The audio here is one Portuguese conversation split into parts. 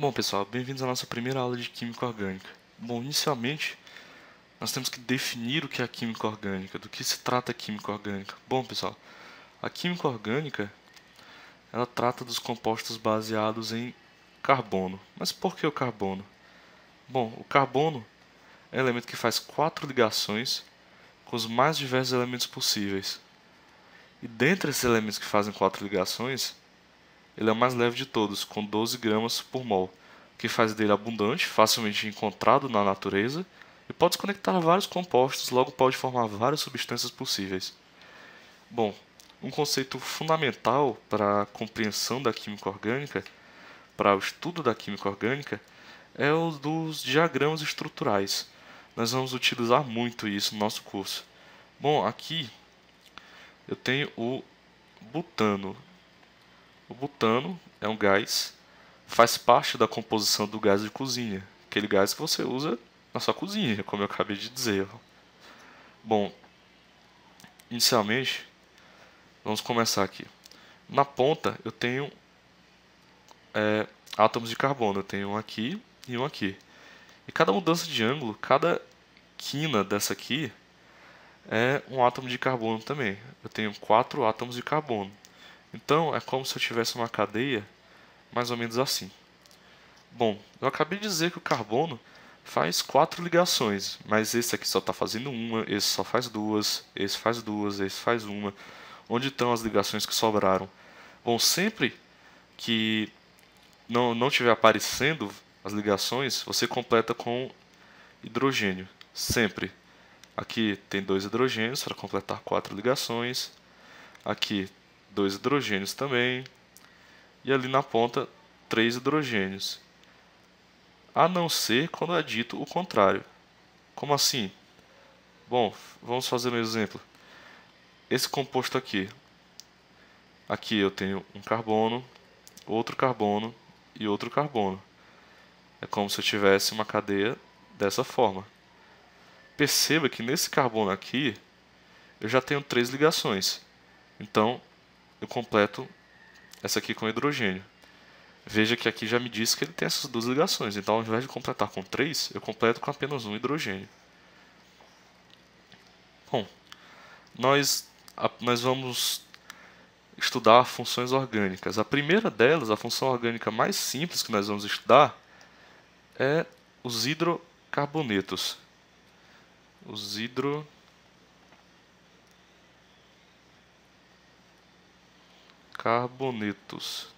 Bom, pessoal, bem-vindos à nossa primeira aula de Química Orgânica. Bom, inicialmente, nós temos que definir o que é a Química Orgânica, do que se trata a Química Orgânica. Bom, pessoal, a Química Orgânica, ela trata dos compostos baseados em carbono. Mas por que o carbono? Bom, o carbono é um elemento que faz 4 ligações com os mais diversos elementos possíveis. E dentre esses elementos que fazem 4 ligações, ele é o mais leve de todos, com 12 gramas por mol, o que faz dele abundante, facilmente encontrado na natureza, e pode se conectar a vários compostos, logo pode formar várias substâncias possíveis. Bom, um conceito fundamental para a compreensão da química orgânica, para o estudo da química orgânica, é o dos diagramas estruturais. Nós vamos utilizar muito isso no nosso curso. Bom, aqui eu tenho o butano. O butano é um gás, faz parte da composição do gás de cozinha, aquele gás que você usa na sua cozinha, como eu acabei de dizer. Bom, inicialmente, vamos começar aqui. Na ponta eu tenho átomos de carbono, eu tenho um aqui e um aqui. E cada mudança de ângulo, cada quina dessa aqui é um átomo de carbono também. Eu tenho 4 átomos de carbono. Então é como se eu tivesse uma cadeia mais ou menos assim. Bom, eu acabei de dizer que o carbono faz 4 ligações, mas esse aqui só está fazendo uma, esse só faz duas, esse faz duas, esse faz uma. Onde estão as ligações que sobraram? Bom, sempre que não tiver aparecendo as ligações, você completa com hidrogênio. Sempre. Aqui tem 2 hidrogênios para completar 4 ligações. Aqui 2 hidrogênios também. E ali na ponta 3 hidrogênios. A não ser quando é dito o contrário. Como assim? Bom, vamos fazer um exemplo. Esse composto aqui. Aqui eu tenho um carbono, outro carbono e outro carbono. É como se eu tivesse uma cadeia dessa forma. Perceba que nesse carbono aqui eu já tenho 3 ligações. Então eu completo essa aqui com hidrogênio. Veja que aqui já me disse que ele tem essas 2 ligações. Então, ao invés de completar com 3, eu completo com apenas um hidrogênio. Bom, nós vamos estudar funções orgânicas. A primeira delas, a função orgânica mais simples que nós vamos estudar, é os hidrocarbonetos. Os hidrocarbonetos.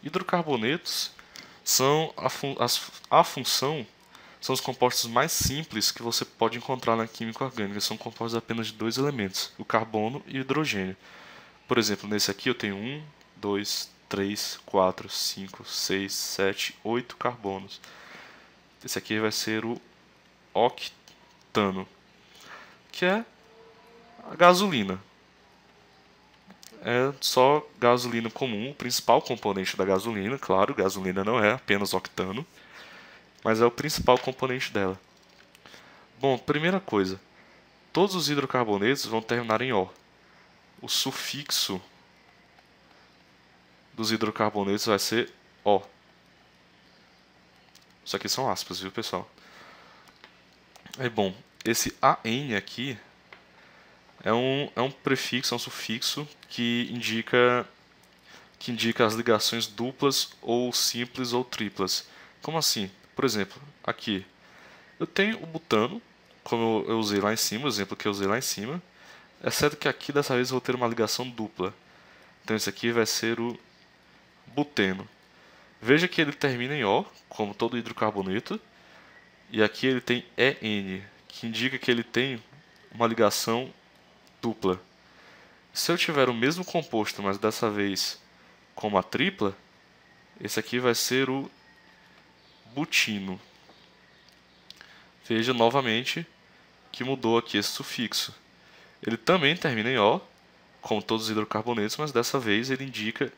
Hidrocarbonetos são a função, são os compostos mais simples que você pode encontrar na química orgânica. São compostos apenas de 2 elementos, o carbono e o hidrogênio. Por exemplo, nesse aqui eu tenho 1, 2, 3, 4, 5, 6, 7, 8 carbonos. Esse aqui vai ser o octano, que é a gasolina. É só gasolina comum, o principal componente da gasolina. Claro, gasolina não é apenas octano, mas é o principal componente dela. Bom, primeira coisa, todos os hidrocarbonetos vão terminar em O. O sufixo dos hidrocarbonetos vai ser O. Isso aqui são aspas, viu, pessoal? Bom, esse AN aqui é um prefixo, é um sufixo que indica as ligações duplas ou simples ou triplas. Como assim? Por exemplo, aqui eu tenho o butano, como eu usei lá em cima, o exemplo que eu usei lá em cima, exceto que aqui dessa vez eu vou ter uma ligação dupla. Então esse aqui vai ser o buteno. Veja que ele termina em O, como todo hidrocarboneto, e aqui ele tem EN, que indica que ele tem uma ligação dupla. Se eu tiver o mesmo composto, mas dessa vez com uma tripla, esse aqui vai ser o butino. Veja novamente que mudou aqui esse sufixo. Ele também termina em O, como todos os hidrocarbonetos, mas dessa vez ele indica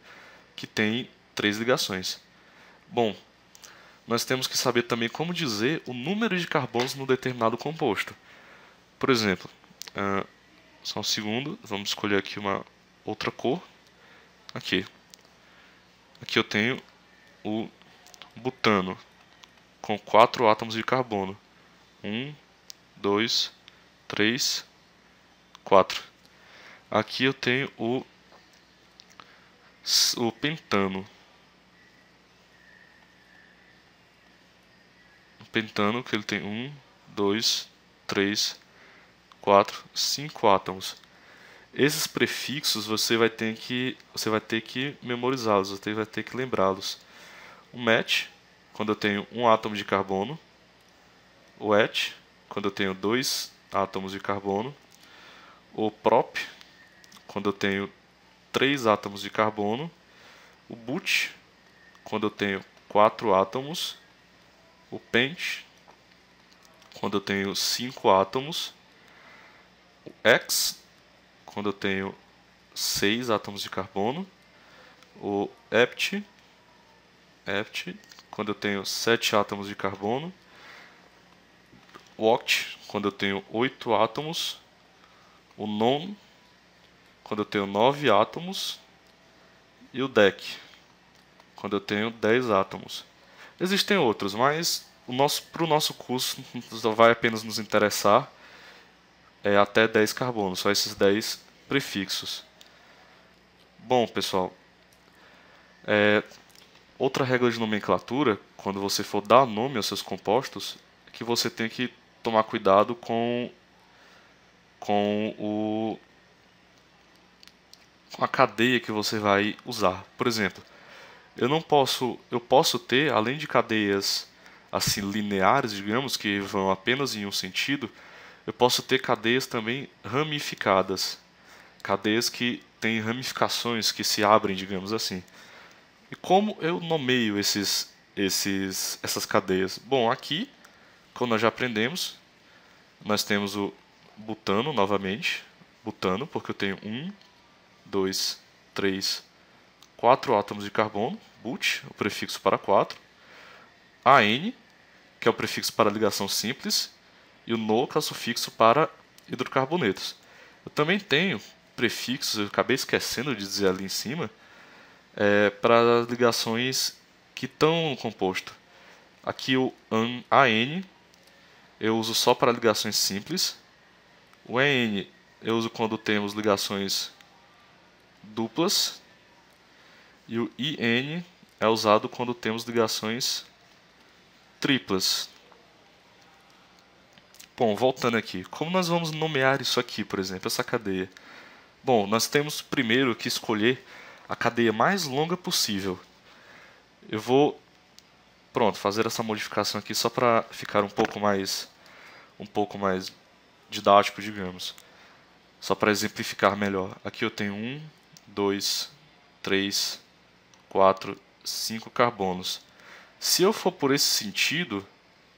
que tem 3 ligações. Bom, nós temos que saber também como dizer o número de carbonos num determinado composto. Por exemplo, só um segundo, vamos escolher aqui uma outra cor. Aqui. Aqui eu tenho o butano com 4 átomos de carbono. 1, 2, 3, 4. Aqui eu tenho o pentano. O pentano que ele tem 1, 2, 3, 4, 5 átomos. Esses prefixos você vai ter que memorizá-los, você vai ter que lembrá-los. O met, quando eu tenho um átomo de carbono. O et, quando eu tenho 2 átomos de carbono. O prop, quando eu tenho 3 átomos de carbono. O but, quando eu tenho 4 átomos. O pent, quando eu tenho 5 átomos. O hex, quando eu tenho 6 átomos de carbono. O hept, quando eu tenho 7 átomos de carbono. O oct, quando eu tenho 8 átomos. O non, quando eu tenho 9 átomos. E o dec, quando eu tenho 10 átomos. Existem outros, mas para o nosso curso só vai apenas nos interessar até 10 carbonos, só esses 10 prefixos. Bom, pessoal, outra regra de nomenclatura, quando você for dar nome aos seus compostos, é que você tem que tomar cuidado com a cadeia que você vai usar. Por exemplo, eu posso ter, além de cadeias assim lineares, digamos, que vão apenas em um sentido, eu posso ter cadeias também ramificadas, cadeias que têm ramificações que se abrem, digamos assim. E como eu nomeio essas cadeias? Bom, aqui, como nós já aprendemos, nós temos o butano novamente, butano, porque eu tenho 1, 2, 3, 4 átomos de carbono, but, o prefixo para 4, AN, que é o prefixo para ligação simples, e o NO, que é o sufixo para hidrocarbonetos. Eu também tenho prefixos, eu acabei esquecendo de dizer ali em cima, para ligações que estão no composto. Aqui o AN eu uso só para ligações simples. O EN eu uso quando temos ligações duplas. E o IN é usado quando temos ligações triplas. Bom, voltando aqui, como nós vamos nomear isso aqui, por exemplo, essa cadeia? Bom, nós temos primeiro que escolher a cadeia mais longa possível. Eu vou, fazer essa modificação aqui só para ficar um pouco mais didático, digamos. Só para exemplificar melhor. Aqui eu tenho 1, 2, 3, 4, 5 carbonos. Se eu for por esse sentido,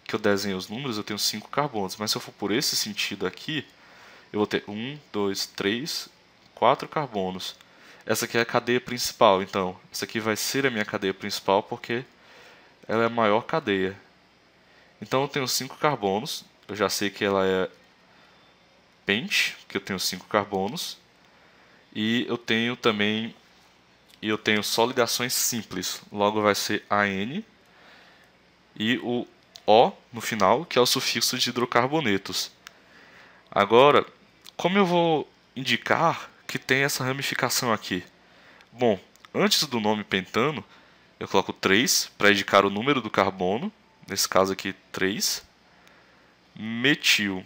que eu desenho os números, eu tenho 5 carbonos. Mas se eu for por esse sentido aqui, eu vou ter 1, 2, 3, 4 carbonos. Essa aqui é a cadeia principal, então. Essa aqui vai ser a minha cadeia principal porque ela é a maior cadeia. Então eu tenho 5 carbonos. Eu já sei que ela é pent, que eu tenho 5 carbonos. E eu tenho também só ligações simples. Logo vai ser AN. E o O no final, que é o sufixo de hidrocarbonetos. Agora, como eu vou indicar que tem essa ramificação aqui? Bom, antes do nome pentano, eu coloco 3 para indicar o número do carbono, nesse caso aqui 3. Metil,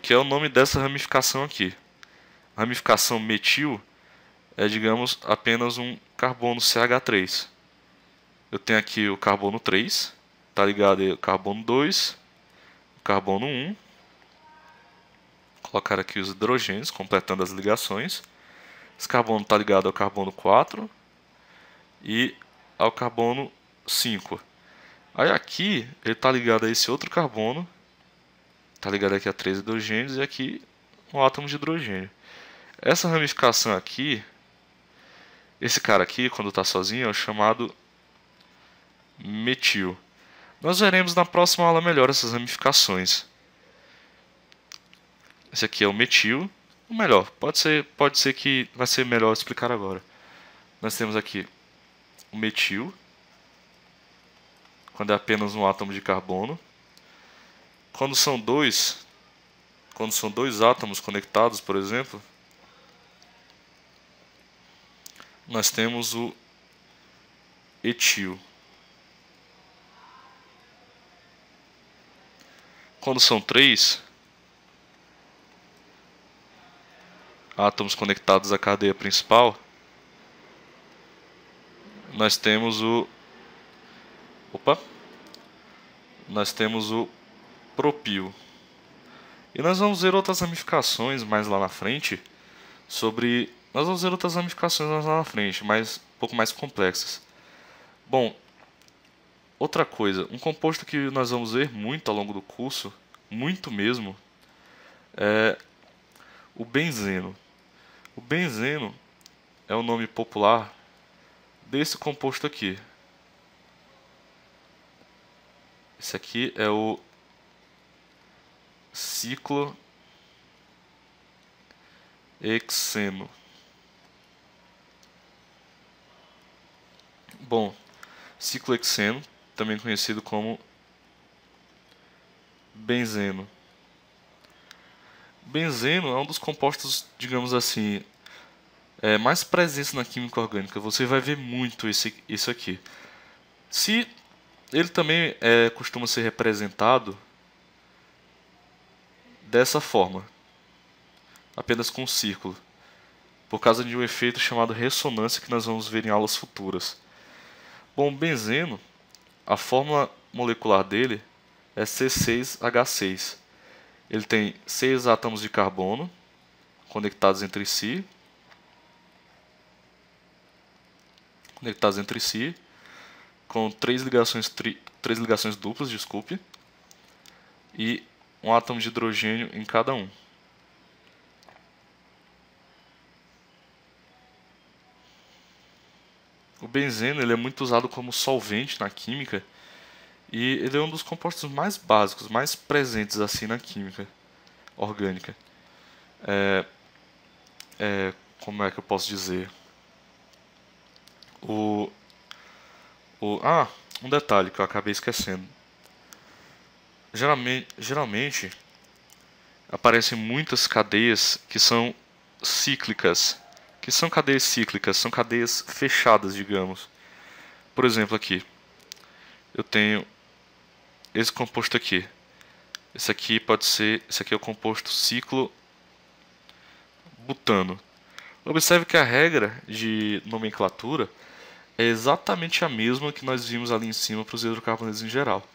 que é o nome dessa ramificação aqui. A ramificação metil é, digamos, apenas um carbono CH3. Eu tenho aqui o carbono 3, tá ligado aí o carbono 2, o carbono 1. Colocar aqui os hidrogênios, completando as ligações. Esse carbono está ligado ao carbono 4 e ao carbono 5. Aí aqui ele está ligado a esse outro carbono, está ligado aqui a 3 hidrogênios e aqui um átomo de hidrogênio. Essa ramificação aqui, esse cara aqui, quando está sozinho, é o chamado metil. Nós veremos na próxima aula melhor essas ramificações. Esse aqui é o metil, Ou melhor, pode ser que vai ser melhor explicar agora. Nós temos aqui o metil, quando é apenas um átomo de carbono. Quando são dois átomos conectados, por exemplo, nós temos o etil. Quando são três átomos conectados à cadeia principal, nós temos o propil. E nós vamos ver outras ramificações mais lá na frente mas um pouco mais complexas. Bom, outra coisa, um composto que nós vamos ver muito ao longo do curso, muito mesmo, é o benzeno. O benzeno é o nome popular desse composto aqui. Esse aqui é o ciclohexeno. Bom, ciclohexeno, também conhecido como benzeno. Benzeno é um dos compostos, digamos assim, mais presentes na química orgânica. Você vai ver muito isso aqui. Se ele também costuma ser representado dessa forma, apenas com um círculo, por causa de um efeito chamado ressonância que nós vamos ver em aulas futuras. Bom, o benzeno, a fórmula molecular dele é C6H6. Ele tem 6 átomos de carbono conectados entre si, com três ligações duplas, desculpe, e um átomo de hidrogênio em cada um. O benzeno ele é muito usado como solvente na química e ele é um dos compostos mais básicos, mais presentes assim na química orgânica. Como é que eu posso dizer? Um detalhe que eu acabei esquecendo. Geralmente aparecem muitas cadeias que são cíclicas. Que são cadeias cíclicas? São cadeias fechadas, digamos. Por exemplo, aqui eu tenho esse composto aqui. Esse aqui é o composto ciclobutano. Observe que a regra de nomenclatura é exatamente a mesma que nós vimos ali em cima para os hidrocarbonetos em geral.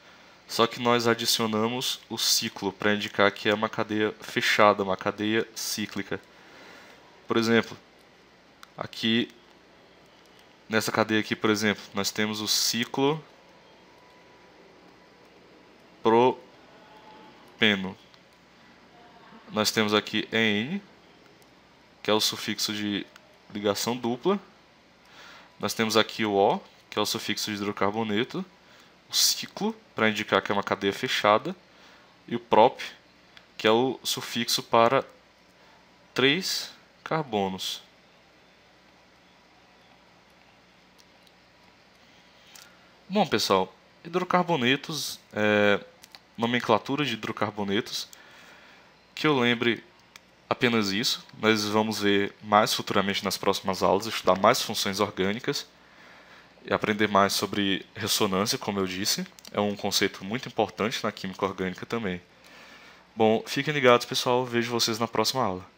Só que nós adicionamos o ciclo para indicar que é uma cadeia fechada, uma cadeia cíclica. Por exemplo, aqui nessa cadeia aqui, por exemplo, nós temos o ciclopropeno. Nós temos aqui EN, que é o sufixo de ligação dupla. Nós temos aqui o O, que é o sufixo de hidrocarboneto. O ciclo, para indicar que é uma cadeia fechada. E o prop, que é o sufixo para 3 carbonos. Bom, pessoal, hidrocarbonetos, nomenclatura de hidrocarbonetos, que eu lembre apenas isso. Nós vamos ver mais futuramente nas próximas aulas, estudar mais funções orgânicas e aprender mais sobre ressonância, como eu disse. É um conceito muito importante na química orgânica também. Bom, fiquem ligados, pessoal. Vejo vocês na próxima aula.